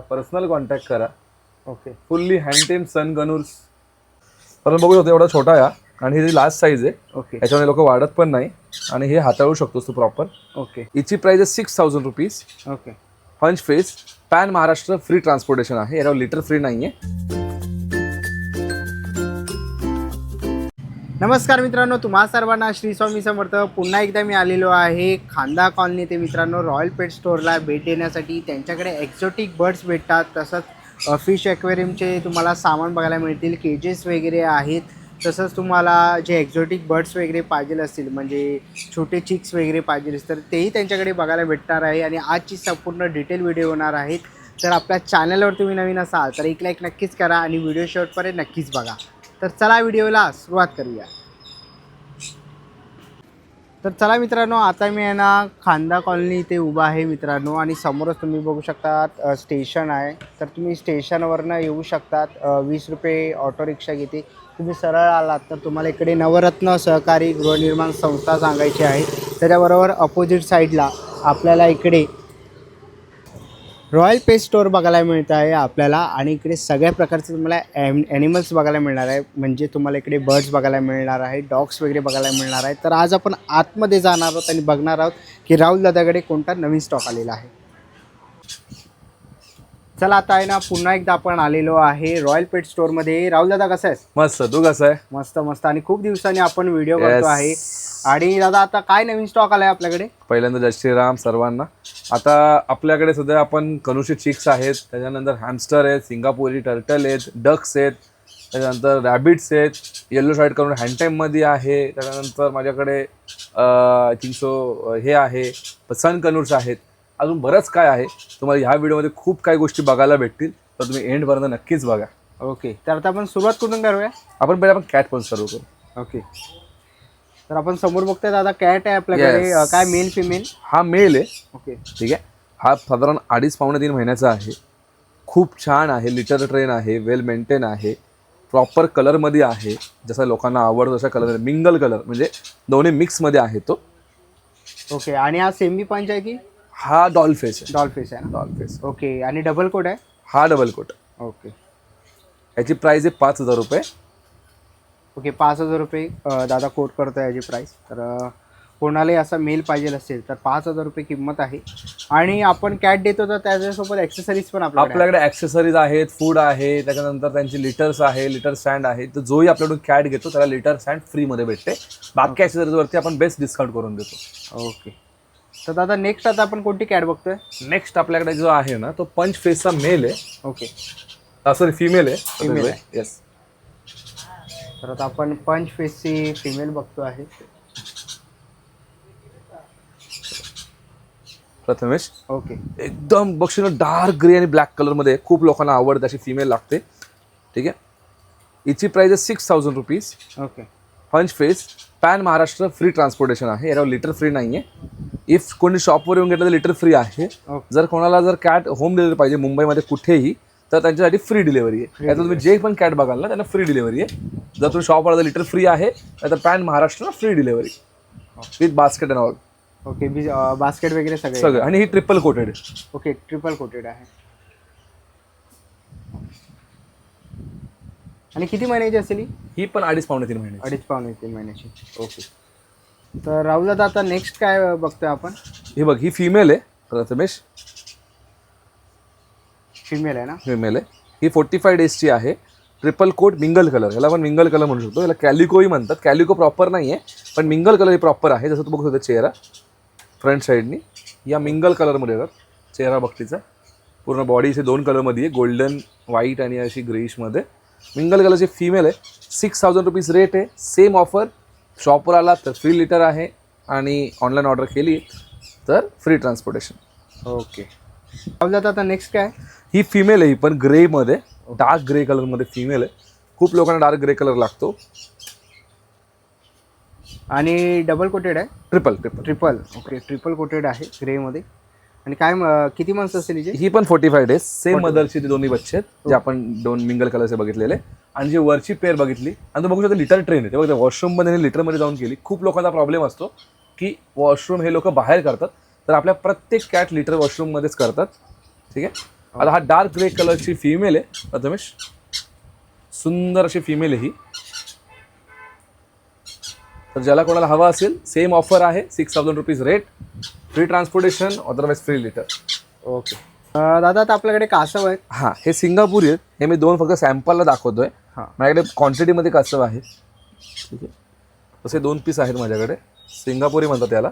Personal contact करा. Okay. Fully हँडटेम सन गनूर्स. पण बघू शकतो एवढा छोटा आहे आणि ही लास्ट साईज आहे. ओके. याच्यामध्ये लोक वाढत पण नाही आणि हे हाताळू शकतोस तू प्रॉपर. ओके. हिची प्राइस आहे 6000 रुपीज. ओके. पंच face pan Maharashtra free transportation आहे. याच्यावर लिटर फ्री नाही आहे. नमस्कार मित्रांनो, तुम्हा सर्वांना श्री स्वामी समर्थ. पुन्हा एकदा मी आलेलो आहे खांदा कॉलनी ते मित्रांनो रॉयल पेट स्टोअरला भेट देण्यासाठी. त्यांच्याकडे एक्झॉटिक बर्ड्स भेटतात, तसंच फिश ॲक्वेरियमचे तुम्हाला सामान बघायला मिळतील. केजेस वगैरे आहेत. तसंच तुम्हाला जे एक्झॉटिक बर्ड्स वगैरे पाहिजे असतील, म्हणजे छोटे चिक्स वगैरे पाहिजे असतील, तर तेही त्यांच्याकडे बघायला भेटणार आहे. आणि आजची संपूर्ण डिटेल व्हिडिओ होणार आहेत. तर आपल्या चॅनलवर तुम्ही नवीन असाल तर एक लाईक नक्कीच करा आणि व्हिडिओ शेवटपर्यंत नक्कीच बघा. तर चला व्हिडिओला सुरुवात करूया. तर चला मित्रांनो, आता मी आहे ना खांदा कॉलनी इथे उभा आहे मित्रांनो, आणि समोरच तुम्ही बघू शकता स्टेशन आहे. तर तुम्ही स्टेशनवरनं येऊ शकतात. 20 रुपये ऑटो रिक्षा घेते. तुम्ही सरळ आलात तर तुम्हाला इकडे नवरत्न सहकारी गृहनिर्माण संस्था सांगायची आहे. त्याच्याबरोबर अपोजिट साईडला आपल्याला इकडे रॉयल पेट स्टोअर बघायला मिळत आहे आपल्याला. आणि इकडे सगळ्या प्रकारचे तुम्हाला ॲनिमल्स बघायला मिळणार आहे. म्हणजे तुम्हाला इकडे बर्ड्स बघायला मिळणार आहे, डॉग्स वगैरे बघायला मिळणार आहे. तर आज आपण आतमध्ये जाणार आहोत आणि बघणार आहोत की राहुल दादाकडे कोणता नवीन स्टॉक आलेला आहे. चला, आता आहे ना पुन्हा एकदा आपण आलेलो आहे रॉयल पेट स्टोअरमध्ये. राहुल दादा कसं आहेस? मस्त. तू कसं आहे? मस्त मस्त. आणि खूप दिवसांनी आपण व्हिडिओ करतो आहे. आणि दादा आता काय नवीन स्टॉक आलाय आपल्याकडे? पहिल्यांदा जय श्रीराम सर्वांना. आता आपल्याकडे सध्या आपण कनुशी चिक्स आहेत, त्याच्यानंतर हॅमस्टर आहेत, सिंगापुरी टर्टल आहेत, डक्स आहेत, त्याच्यानंतर रॅबिट्स आहेत, येल्लो शर्ट करून हँडटाईममध्ये आहे. त्याच्यानंतर माझ्याकडे आय थिंक सो हे आहे सन कनूर्स आहेत. अजून बरंच काय आहे. तुम्हाला ह्या व्हिडिओमध्ये खूप काही गोष्टी बघायला भेटतील, तर तुम्ही एंडपर्यंत नक्कीच बघा. ओके. तर आता आपण सुरुवात कुठून करूया? आपण पहिले कॅट पण सुरू करू. ओके. तर आपण समोर बघतोय दादा कॅट आहे आपल्याकडे. काय मेल फिमेल? हा मेल आहे. ओके. ठीक आहे. हा साधारण 2.5-3 महिन्याचा आहे. खूप छान आहे. लिटर ट्रेन आहे, वेल मेंटेन आहे, प्रॉपर कलरमध्ये आहे. जसा लोकांना आवडतो तसा कलर, मिंगल कलर म्हणजे दोन्ही मिक्समध्ये आहे तो. ओके. आणि हा सेमी पंच आहे की? हा डॉल फेस आहे. डॉल फेस आहे ना? Doll face. ओके. आणि डबल कोट आहे? हा डबल कोट. ओके. याची प्राइस आहे 5000 रुपये. ओके. 5000 रुपये दादा कोट करतो याची प्राईस. तर कोणालाही असा मेल पाहिजे असेल तर 5000 रुपये किंमत आहे. आणि आपण कॅट देतो तर त्याच्यासोबत ॲक्सेसरीज पण आपल्याकडे ॲक्सेसरीज आहेत, फूड आहे, त्याच्यानंतर त्यांची लिटर्स आहे, लिटर स्टँड आहे. तर जोही आपल्याकडून कॅट घेतो त्याला लिटर स्टँड फ्रीमध्ये भेटते. बाकी ॲक्सेसरीजवरती आपण बेस्ट डिस्काउंट करून देतो. ओके. तर दादा नेक्स्ट आता आपण कोणती कॅट बघतोय? नेक्स्ट आपल्याकडे जो आहे ना तो पंच फेसचा मेल आहे. ओके. सॉरी फिमेल आहे. फिमेल आहे. येस. तर आता आपण पंच फेसची फिमेल बघतो आहे. प्रथमेश. ओके. एकदम बघशील डार्क ग्रे आणि ब्लॅक कलरमध्ये खूप लोकांना आवडते अशी फिमेल लागते. ठीक आहे. हिची प्राइस आहे 6000 रुपीज. ओके. पंच face pan Maharashtra free transportation आहे. याच्यावर लिटर फ्री नाही आहे. इफ कोणी शॉपवर येऊन घेतलं तर लिटर फ्री आहे. जर कोणाला जर कॅट होम डिलिव्हरी पाहिजे मुंबईमध्ये कुठेही तर त्यांच्यासाठी फ्री डिलिव्हरी आहे. याचं तुम्ही जे पण कॅट बघाल ना त्यांना फ्री डिलिव्हरी आहे. जर तुम्ही शॉपवर तर लिटर फ्री आहे, तर pan Maharashtra free delivery with basket and all. Okay. Basket वगैरे सगळं. आणि ही ट्रिपल कोटेड आहे. ओके. ट्रिपल कोटेड आहे. आणि किती महिन्याची असेल ही पण 2.5-3 महिने. 2.5-3 महिन्याची. ओके. तर राहुल दादा आता नेक्स्ट काय बघतोय आपण? हे बघ, ही फिमेल आहे प्रथमेश. फिमेल आहे ना? फिमेल आहे. ही 45 डेजची आहे. Triple coat mingle colour. ह्याला आपण मिंगल कलर म्हणू शकतो. याला कॅलिकोही म्हणतात. कॅलिको प्रॉपर नाही आहे, पण मिंगल कलर ही प्रॉपर आहे. जसं तू बघू शकतो चेहरा फ्रंट साईडनी या मिंगल कलरमध्ये येतात. चेहरा बघतीचा पूर्ण बॉडी इथे 2 कलरमध्ये आहे, गोल्डन व्हाईट आणि अशी ग्रेइशमध्ये. मिंगल कलरची फिमेल आहे. 6000 रुपीज रेट आहे. Same offer. शॉपवर आला तर फ्री लिटर आहे आणि ऑनलाईन ऑर्डर केली तर फ्री ट्रान्सपोर्टेशन. ओके. राहुल दादा आता नेक्स्ट काय? ही फिमेल आहे. ही पण ग्रेमध्ये, डार्क ग्रे कलरमध्ये फिमेल आहे. खूप लोकांना डार्क ग्रे कलर लागतो. आणि डबल कोटेड आहे? ट्रिपल. ओके. ट्रिपल कोटेड आहे ग्रेमध्ये. आणि काय किती मंथ्स असेल हिचे? ही पण 45 डेज. सेम मदरची ते दोन्ही बच्चे आहेत जे आपण 2 मिंगल कलरचे बघितलेले. आणि जी वरची पेअर बघितली आणि तो बघू शकतो लिटर ट्रेन आहे. ते बघा वॉशरूममध्ये लिटरमध्ये जाऊन केली. खूप लोकांचा प्रॉब्लेम असतो की वॉशरूम हे लोक बाहेर करतात, तर आपल्या प्रत्येक कॅट लिटर वॉशरूममध्येच करतात. ठीक आहे. आता हा डार्क ग्रे कलरची फिमेल आहे प्रथमेश, सुंदर अशी फिमेल आहे ही. तर ज्याला कोणाला हवा असेल सेम ऑफर आहे, 6,000 rupees rate, free transportation, otherwise free litre. Okay दादा आता आपल्याकडे कासव आहेत. हां, हे सिंगापुरी आहेत. हे मी 2 फक्त सॅम्पलला दाखवतोय. हां, माझ्याकडे क्वांटिटीमध्ये कासव आहे. ठीक आहे, तसे 2 पीस आहेत माझ्याकडे. सिंगापुरी म्हणतात त्याला,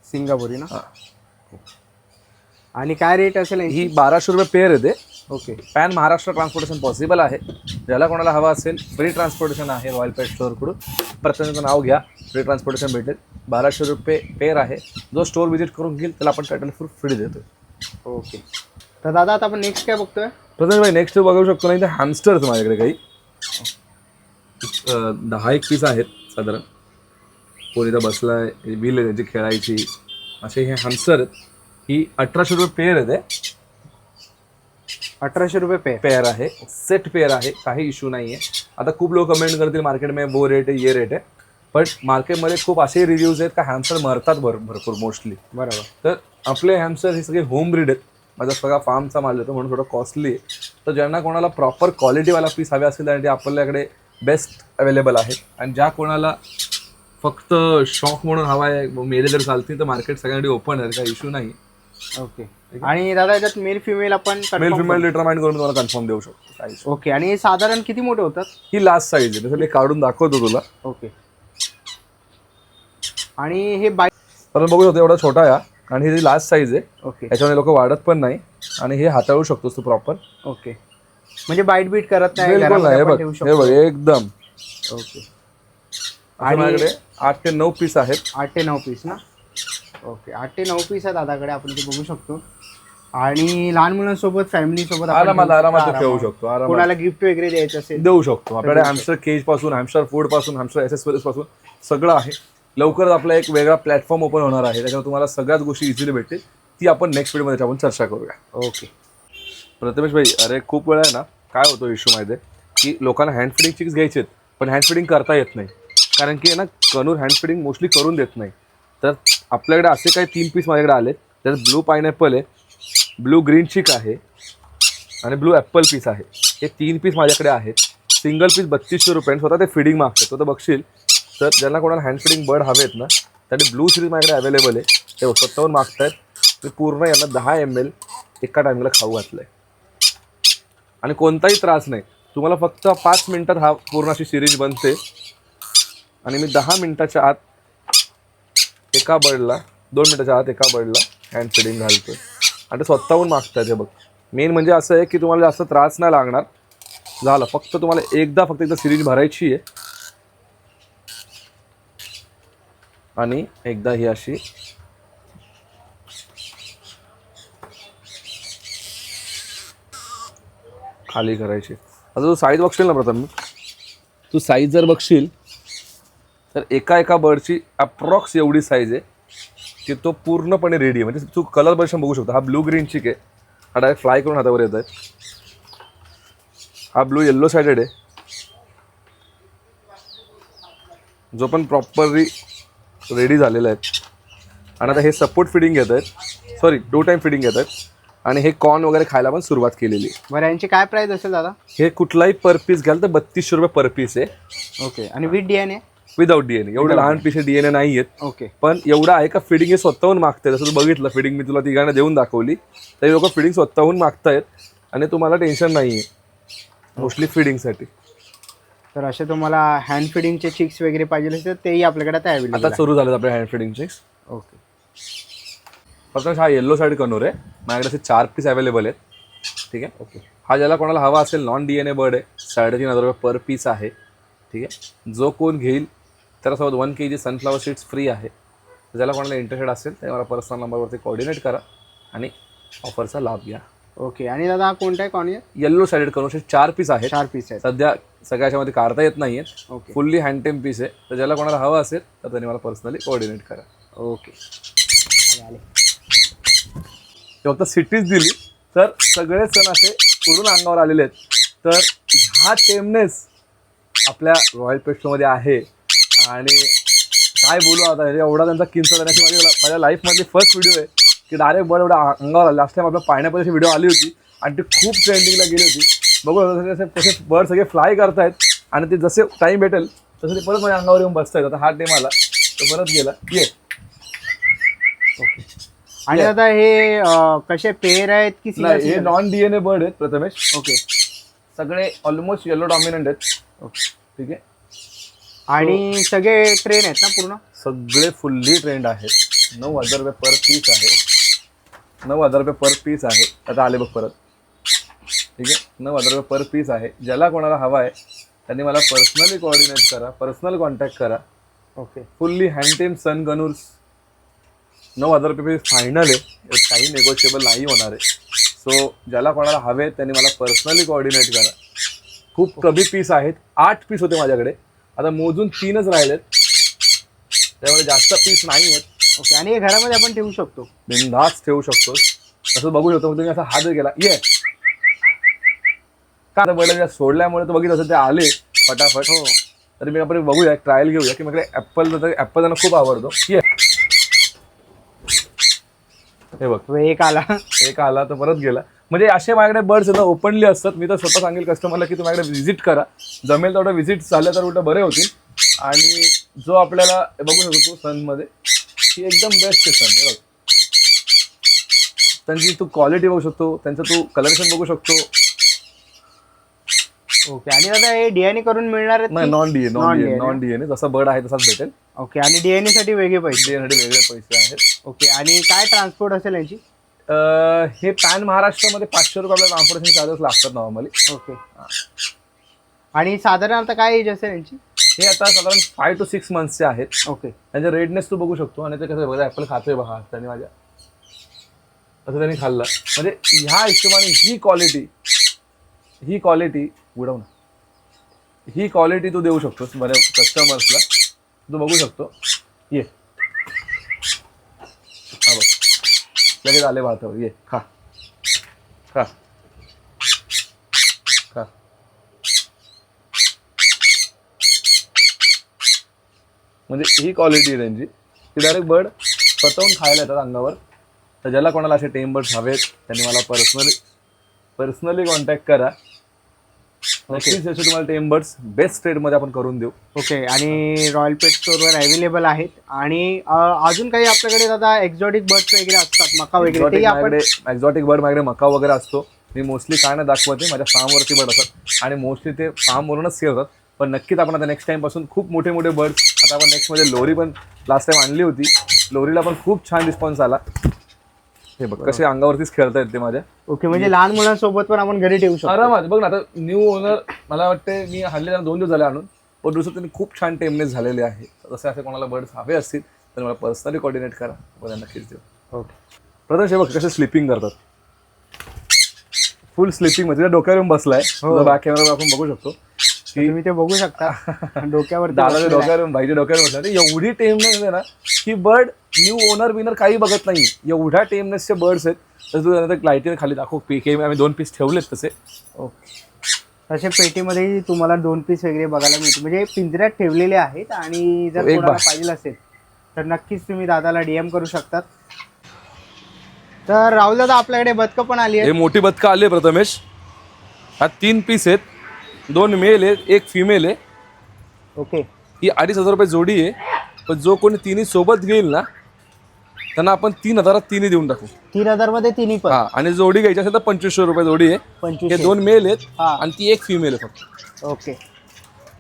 सिंगापुरी ना. हां. आणि काय रेट असेल ही 1200 रुपये पेअर येते. Okay. Pan Maharashtra transportation possible आहे. ज्याला कोणाला हवा असेल फ्री ट्रान्सपोर्टेशन आहे रॉयल पेट स्टोअरकडून. प्रत्येकाचं नाव घ्या, फ्री ट्रान्सपोर्टेशन भेटेल. 1200 रुपये पेअर आहे. जो स्टोअर व्हिजिट करून घेईल त्याला आपण टायटल फ्री देतो. ओके. तर दादा आता आपण नेक्स्ट काय बघतोय? प्रथम भाई नेक्स्ट बघू शकतो. नाही तर हॅमस्टर्स माझ्याकडे काही 10-1 पीस आहेत साधारण. कोणी तर बसलाय, व्हील आहे त्याची खेळायची, असे हे हॅमस्टर आहेत. ही 1800 रुपये पेअर येते. 1800 रुपये पेअर आहे, सेट पेअर आहे, काही इश्यू नाही आहे. आता खूप लोक कमेंट करतील मार्केटमध्ये वो रेट आहे, ये रेट आहे, पण मार्केटमध्ये खूप असे रिव्ह्यूज आहेत का हॅमस्टर मरतात भरपूर मोस्टली. बरोबर. तर आपले हॅमस्टर हे सगळे होम ब्रीड आहेत. माझा सगळा फार्मचा माल येतो म्हणून थोडं कॉस्टली आहे. तर ज्यांना कोणाला प्रॉपर क्वालिटीवाला पीस हवे असेल त्यासाठी आपल्याकडे बेस्ट अवेलेबल आहे. आणि ज्या कोणाला फक्त शॉक म्हणून हवा आहे, मेले जर चालतील तर मार्केट सगळ्यांसाठी ओपन आहे, काही इश्यू नाही. ओके. आणि दादा याच्यात मेल फिमेल आपण मेल फिमेल डिटरमाइन करून तुम्हाला कन्फर्म देऊ शकतो. ओके. आणि साधारण किती मोठे होतात? ही लास्ट साईज आहे, तसं मी काढून दाखवतो तुला. ओके. आणि हे बाईक पण बघू शकतो एवढा छोटा आहे आणि ही लास्ट साईज आहे. ओके. याच्यामध्ये लोक वाढत पण नाही आणि हे हाताळू शकतोस तू प्रॉपर. ओके. म्हणजे बाईट बीट करत नाही, बिलकुल नाही. हे बघ, हे बघ एकदम. ओके. आणि माझ्याकडे 8 ते 9 पीस आहेत. 8 ते 9 पीस ना. ओके. 8 ते 9 पीस आहे दादाकडे, आपण ते बघू शकतो. आणि लहान मुलांसोबत फॅमिली सोबत आरामात ठेवू शकतो. कोणाला गिफ्ट वगैरे द्यायचं असेल देऊ शकतो. आपल्याकडे हॅमस्टर केज पासून, हॅमस्टर फूड पासून, हॅमस्टर एक्सेसरीज पासून सगळं आहे. लवकरच आपला एक वेगळा प्लॅटफॉर्म ओपन होणार आहे, त्याच्यावर तुम्हाला सगळ्याच गोष्टी इझिली भेटतील. ती आपण नेक्स्ट व्हिडिओमध्ये आपण चर्चा करूया. ओके. प्रथमेश भाई, अरे खूप वेळा आहे ना काय होतो इश्यू माहिती आहे की लोकांना हँड फिडिंग चिक्स घ्यायचे आहेत पण हँड फिडिंग करता येत नाही, कारण की ना कनूर हँड फिडिंग मोस्टली करून देत नाही. तर आपल्याकडे असे काही 3 पीस माझ्याकडे आले. त्यात ब्लू पायनॅपल आहे, ब्लू ग्रीन चिक आहे आणि ब्लू ॲपल पीस आहे. हे 3 पीस माझ्याकडे आहेत. सिंगल पीस 3200 रुपये. स्वतः ते फिडिंग मागतात, तो तर बघशील. तर ज्यांना कोणाला हँड फिडिंग बर्ड हवे आहेत ना त्यासाठी ब्लू सिरीज माझ्याकडे अवेलेबल आहे. ते स्वतःहून मागतायत. मी पूर्ण यांना 10 ml एका टायमिंगला खाऊ घातलं आहे आणि कोणताही त्रास नाही. तुम्हाला फक्त 5 मिनिटात हा पूर्ण अशी सिरीज बनते आणि मी 10 मिनिटाच्या आत एका बर्डला, 2 मिनिटाच्या आत एका बर्डला हँड फिडिंग घालतो आणि ते स्वतःहून मागतात. हे बघ, मेन म्हणजे असं आहे की तुम्हाला जास्त त्रास नाही लागणार. झालं, फक्त तुम्हाला एकदा सिरीज भरायची आहे आणि एकदा ही अशी खाली करायची. आता तू साईज बघशील ना प्रथम, तू साईज जर बघशील तर एका बर्डची अप्रॉक्स एवढी साईज आहे की तो पूर्णपणे रेडी आहे. म्हणजे तू कलर वर्षन बघू शकतो. हा ब्लू ग्रीन चिक आहे, हा डायरेक्ट फ्लाय करून हातावर येत आहे. हा ब्लू येल्लो साइडेड आहे, जो पण प्रॉपरली रेडी झालेला आहे. आणि आता हे सपोर्ट फिडिंग घेत आहेत, सॉरी 2 टाइम फिडिंग घेत आहेत आणि हे कॉर्न वगैरे खायला पण सुरुवात केलेली आहे. बरं, यांची काय प्राइस असेल दादा? हे कुठलाही पर पीस घ्याल तर 3200 रुपये पर पीस आहे. ओके. आणि विथ DNA? Without DNA. एवढे लहान पीस DNA नाही आहेत. ओके. पण एवढं आहे का फिडिंग हे स्वतःहून मागतायत. जसं तू बघितलं फिडिंग मी तुला तिघांना देऊन दाखवली, तर लोक फिडिंग स्वतःहून मागतायत आणि तुम्हाला टेन्शन नाही आहे मोस्टली फिडिंगसाठी. तर असे तुम्हाला हँड फिडिंगचे चिक्स वगैरे पाहिजे असेल तर तेही आपल्याकडे आता अवेलेबल आता सुरू झालं आपल्या हँड फिडिंग चिक्स. ओके. फक्त हा येल्लो साईड कनूर आहे, माझ्याकडे असे 4 पीस अवेलेबल आहेत. ठीक आहे. ओके. हा ज्याला कोणाला हवा असेल नॉन DNA बर्ड आहे, 3500 रुपये पर पीस आहे. ठीक आहे. जो कोण घेईल त्याच्यासोबत 1 kg सनफ्लावर सीड्स फ्री आहे. ज्याला कोणाला इंटरेस्टेड असेल तर मला पर्सनल नंबरवरती कोऑर्डिनेट करा आणि ऑफरचा लाभ घ्या. ओके. आणि दादा हा कोणता आहे कॉर्नियर? येल्लो साइडेड कनूरचे 4 पीस आहेत. 4 पीस आहेत सध्या सगळ्याच्यामध्ये काढता येत नाही आहेत. ओके. फुल्ली हँडटेम पीस आहे. तर ज्याला कोणाला हवं असेल तर त्यांनी मला पर्सनली कोऑर्डिनेट करा. ओके. आले. फक्त सिटीज दिली तर सगळे सण असे पूर्ण अंगावर आलेले आहेत. तर ह्या टेमनेस आपल्या रॉयल पेट शोमध्ये आहे आणि काय बोलू आता, एवढा त्यांचा किंचा देण्याची माझ्या लाईफमधली फर्स्ट व्हिडिओ आहे. की डायरेक्ट बर्ड एवढा अंगावर आला. लास्ट टाइम आपल्या पायनॅपलची व्हिडिओ आली होती आणि ती खूप ट्रेंडिंगला गेली होती. बघू तसे बर्ड सगळे फ्लाय करतायत आणि ते जसे टाईम भेटेल तसं ते परत माझ्या अंगावर येऊन बसतायत. आता हा टेम आला तो परत गेला. ये आणि आता हे कसे पेअर आहेत की नाही, हे नॉन DNA बर्ड आहेत प्रथमेश. ओके. सगळे ऑलमोस्ट येलो डॉमिनंट आहेत. ओके ठीक आहे. आणि सगळे ट्रेन आहेत ना पूर्ण? सगळे फुल्ली ट्रेंड आहेत. 9,000 रुपये पर पीस आहे. 9,000 रुपये पर पीस आहे. आता आले बघ परत. ठीक आहे, 9,000 रुपये पर पीस आहे. ज्याला कोणाला हवा आहे त्यांनी मला पर्सनली कोऑर्डिनेट करा, पर्सनल कॉन्टॅक्ट करा. ओके. फुल्ली हँडटेम सन गनूर्स 9,000 रुपये फायनल आहे. काही नेगोशिएबल नाही होणार आहे. सो ज्याला कोणाला हवे त्यांनी मला पर्सनली कोऑर्डिनेट करा. खूप कमी पीस आहेत. 8 पीस होते माझ्याकडे, आता मोजून 3च राहिलेत, त्यामुळे जास्त पीस नाही आहेत. ओके. आणि हे घरामध्ये आपण ठेवू शकतो, बिनधास्त ठेवू शकतो. असं बघू शकतो. तुम्ही असा हात गेला ये का बैल सोडल्यामुळे तर बघितलं असं ते आले फटाफट. हो, तरी मी आपण बघूया, ट्रायल घेऊया की माझ्याकडे ॲपल त्यांना खूप आवडतो. ये हे बघ, एक आला तर परत गेला. म्हणजे असे माझ्याकडे बर्ड्स ना ओपनली असतात. मी तर स्वतः सांगेल कस्टमरला की तुम्ही माझ्याकडे व्हिजिट करा. जमेल तेवढं व्हिजिट झालं तर उलट बरे होतील. आणि जो आपल्याला बघू शकतो सनमध्ये ही एकदम बेस्ट आहे सन. हे बघ, त्यांची तू क्वालिटी बघू शकतो, त्यांचं तू कलरेशन बघू शकतो. ओके. आणि आता हे डीएनए करून मिळणार आहेत? नाही, नॉन डीएनए जसा बर्ड आहे तसाच भेटेल. ओके. आणि डीएनए साठी वेगळे पैसे? डीएनए साठी वेगळे पैसे आहेत. ओके. आणि काय ट्रान्सपोर्ट असेल यांची? हे पॅन महाराष्ट्रामध्ये 500 रुपये आपल्याला ट्रान्सपोर्टेशन चार्जेस लागतात नॉर्मली. ओके. आणि साधारण आता काय एज असेल यांची? हे आता साधारण 5 to 6 मंथ्सचे आहेत. ओके. त्यांचे रेडनेस तू बघू शकतो. आणि ते कसं बघा, ॲपल खातोय बघा त्यांनी माझ्या, असं त्यांनी खाल्लं. म्हणजे ह्या हिशोबाने ही क्वालिटी उडव ना, ही क्वालिटी तू देऊ शकतोस बऱ्या कस्टमर्सला. तू बघू शकतो. ये हा बघ, लगेच आले भातावर. ये खा खा खा. म्हणजे ही क्वालिटी आहे त्यांची की डायरेक्ट बर्ड स्वतःहून खायला येतात अंगावर. तर ज्याला कोणाला असे टेम बर्ड्स हवेत त्यांनी मला पर्सनली कॉन्टॅक्ट करा. नक्कीच असे तुम्हाला टेम बर्ड्स बेस्ट रेटमध्ये आपण करून देऊ. ओके. आणि रॉयल पेट स्टोअरवर अवेलेबल आहेत. आणि अजून काही आपल्याकडे दादा एक्झॉटिक बर्ड्स वगैरे असतात, मका वगैरे? एक्झॉटिक बर्ड माझ्याकडे मका वगैरे असतो. मी मोस्टली काय नाही दाखवते, माझ्या फार्मवरती बर्ड असतात आणि मोस्टली ते फार्मवरूनच सेल होतात. पण नक्कीच आपण आता नेक्स्ट टाइमपासून खूप मोठे बर्ड्स, आता आपण नेक्स्टमध्ये लोरी पण लास्ट टाइम आणली होती. लोरीला पण खूप छान रिस्पॉन्स आला. हे बघ कसे अंगावरतीच खेळता येते माझ्या. ओके. म्हणजे लहान मुलांसोबत पण आपण घरी ठेवू शकतो आरामात. बघ ना, आता न्यू ओनर मला वाटते मी हल्ली 2 दिवस झाले आणून, पण दुसरं त्यांनी खूप छान टेमनेस झालेले आहे. जसे असे कोणाला बर्ड्स हवे असतील तर मला पर्सनली कोऑर्डिनेट करा, मला नक्कीच देऊ. ओके. प्रथम बघ कसे स्लिपिंग करतात. फुल स्लिपिंग मध्ये डोक्यावर येऊन बसलाय. बॅक कॅमेरा आपण बघू शकतो. तुम्ही ते बघू शकता डोक्यावर, दादाच्या डोक्यावर, भाईच्या डोक्यावर बसला. एवढी टेमनेस आहे ना की बर्ड न्यू ओनर विनर काही बघत नाही. एवढ्या टेमनेसचे बर्ड्स आहेत. तर तू लाईटीने खाली दाखव. आम्ही 2 पीस ठेवलेत तसे. ओके. तसे पेटीमध्ये तुम्हाला 2 पीस वगैरे बघायला मिळतील, म्हणजे पिंजऱ्यात ठेवलेले आहेत. आणि जर कोणाला पाहिजे असेल तर नक्कीच तुम्ही दादाला DM करू शकतात. तर राहुल दादा, आपल्याकडे बदकं पण आली आहे. हे मोठी बदकं आली आहे प्रथमेश. हा 3 पीस आहेत. 2 मेल आहेत, 1 फिमेल आहे. ओके. ही 2,500 रुपये जोडी आहे. पण जो कोणी तिन्ही सोबत घेईल ना त्यांना आपण 3,000 तिन्ही देऊन टाकू. 3,000 मध्ये तिन्ही पण? हा. आणि जोडी घ्यायची असेल तर 2,500 रुपये जोडी आहे. 25. हे 2 मेल आहेत आणि ती 1 फिमेल आहे फक्त. ओके.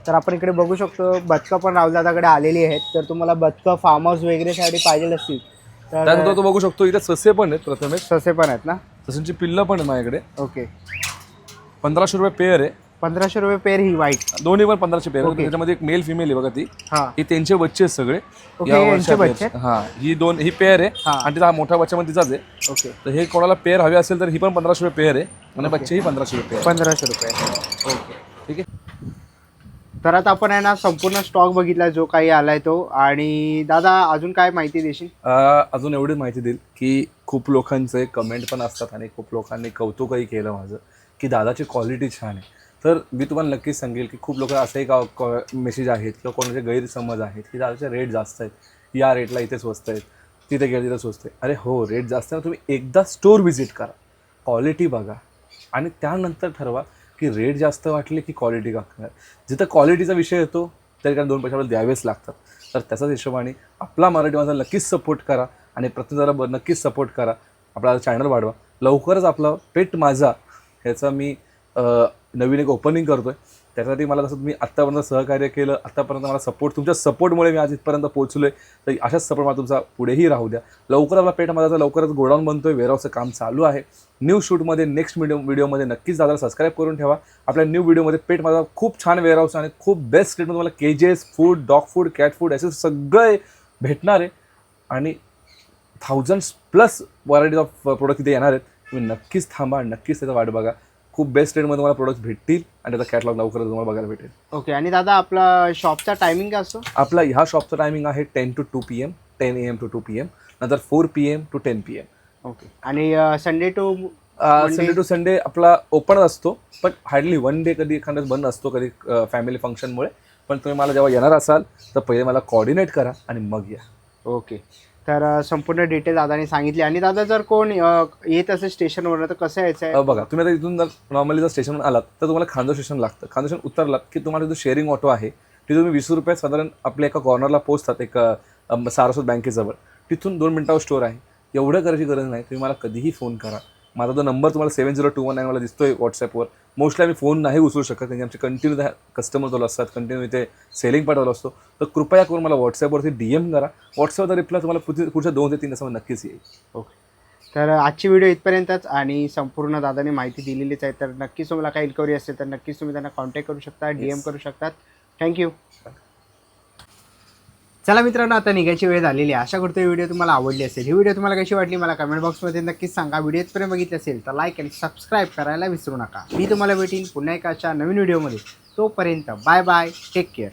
तर आपण इकडे बघू शकतो बदकं पण राहुल दादाकडे आलेली आहेत. तर तुम्हाला बदकं फार्म हाऊस वगैरे साठी पाहिजे असतील तर त्यानंतर तो बघू शकतो. इथे ससे पण आहेत प्रथमेश. ससे पण आहेत ना? ससांची पिल्लं पण आहे माझ्याकडे. ओके. 1,500 रुपये पेअर आहे. 1,500 रुपये पेअर ही व्हाईट? दोन्ही पण 1,500 पेअर. त्याच्यामध्ये एक मेल फिमेल आहे बघा ती. ही त्यांचे बच्चे आहेत सगळे. हा. ही पेअर आहे आणि तिचा मोठा बच्चा पण तिचाच आहे. ओके. तर हे कोणाला पेअर हवे असेल तर ही पण 1,500 रुपये पेअर आहे आणि बच्चेही 1,500 रुपये. 1,500 रुपये. ओके ठीक आहे. तर आता आपण आहे ना संपूर्ण स्टॉक बघितला जो काही आलाय तो. आणि दादा अजून काय माहिती देशील? अजून एवढीच माहिती देईल की खूप लोकांचे कमेंट पण असतात आणि खूप लोकांनी कौतुकही केलं माझं की दादाची क्वालिटी छान आहे. तर मी तुम्हाला नक्कीच सांगेल की खूप लोक असे मेसेज आहेत किंवा कोणाचे गैरसमज आहेत की दादाचे रेट जास्त आहेत, या रेटला इथे स्वस्त आहेत. तिथे गेलं तिथं स्वस्त आहे. अरे हो, रेट जास्त आहे, तुम्ही एकदा स्टोर व्हिजिट करा, क्वालिटी बघा आणि त्यानंतर ठरवा की रेट जास्त वाटले की क्वालिटी का. जिथं क्वालिटीचा विषय येतो तरी कारण 2 पैसे आपल्याला द्यावेच लागतात. तर त्याच्याच हिशोबाने आपला मराठी माणसाला नक्कीच सपोर्ट करा आणि प्रत्येक जरा नक्कीच सपोर्ट करा, आपला चॅनल वाढवा. लवकरच आपला पेट माझा ह्याचा मी नवीन एक ओपनिंग करतो आहे. त्यासाठी मला जसं तुम्ही आत्तापर्यंत सहकार्य केलं, आत्तापर्यंत मला सपोर्ट, तुमच्या सपोर्टमुळे मी आज इथपर्यंत पोहोचलो आहे. तर अशाच सपोर्ट मला तुमचा पुढेही राहू द्या. लवकर आपला पेट माझा लवकरच गोडाऊन बनतो आहे, वेअरहाऊसचं काम चालू आहे. न्यू शूटमध्ये नेक्स्ट व्हिडिओमध्ये नक्कीच दादा सबस्क्राईब करून ठेवा. आपल्या न्यू व्हिडिओमध्ये पेट माझा खूप छान वेअरहाऊस आणि खूप बेस्ट रेटमध्ये तुम्हाला cages food, dog food, cat food असे सगळे भेटणार आहे आणि 1000+ व्हरायटीज ऑफ प्रोडक्ट तिथे येणार आहेत. तुम्ही नक्कीच थांबा, नक्कीच त्याचा वाट बघा. खूप बेस्ट रेटमध्ये तुम्हाला प्रोडक्ट्स भेटतील आणि त्याचा कॅटलॉग लवकरच तुम्हाला बघायला भेटेल. ओके. आणि दादा आपला शॉपचा टायमिंग काय असतो? आपला ह्या शॉपचा टायमिंग आहे 10 to 2 PM, 10 AM to 2 PM, नंतर 4 PM to 10 PM. ओके. आणि Sunday to Sunday to Sunday आपला ओपन असतो, पण हार्डली 1 डे कधी एखाद्याच बंद असतो, कधी फॅमिली फंक्शनमुळे. पण तुम्ही मला जेव्हा येणार असाल तर पहिले मला कॉर्डिनेट करा आणि मग या. ओके. तर संपूर्ण डिटेल दादाने सांगितली. आणि दादा जर कोण येत असेल स्टेशनवरून तर कसं यायचं आहे? बघा, तुम्ही आता इथून जर नॉर्मली जर स्टेशनवर आलात तर तुम्हाला खांदो स्टेशन लागतं. खांदो स्टेशन उतरलात की तुम्हाला तिथं शेअरिंग ऑटो आहे, तिथे तुम्ही 20 रुपयात साधारण आपल्या एका कॉर्नरला पोहोचतात, एक सारस्वत बँकेजवळ. तिथून 2 मिनिटावर स्टोर आहे. एवढं करायची गरज नाही, तुम्ही मला कधीही फोन करा. माझा जो नंबर तुम्हाला 7021 मला दिसतोय व्हॉट्सॲपवर. मोस्टली आम्ही फोन नाही उचलू शकत, कारण आमचे कंटिन्यू कस्टमर चालू असतात, कंटिन्यू इथे सेलिंग पाठवलं असतो. तर कृपया करून मला व्हॉट्सॲपवरती DM करा. व्हॉट्सॲपचा रिप्लाय तुम्हाला पुढच्या 2 ते 3 तासामध्ये नक्कीच येईल. ओके. तर आजची व्हिडिओ इथपर्यंतच आणि संपूर्ण दादाने माहिती दिलेलीच आहे. तर नक्कीच तुम्हाला काही इन्क्वायरी असेल तर नक्कीच तुम्ही त्यांना कॉन्टॅक्ट करू शकता, DM करू शकतात. थँक्यू. चला मित्रांनो, आता निघायची वेळ झालेली आहे. आशा करतो ही व्हिडिओ तुम्हाला आवडली असेल. ही व्हिडिओ तुम्हाला कशी वाटली मला कमेंट बॉक्समध्ये नक्कीच सांगा. व्हिडिओ इथपर्यंत बघितली असेल तर लाईक आणि सबस्क्राईब करायला विसरू नका. मी तुम्हाला भेटीन पुन्हा एका अशा नवीन व्हिडिओमध्ये. तोपर्यंत बाय बाय, टेक केअर.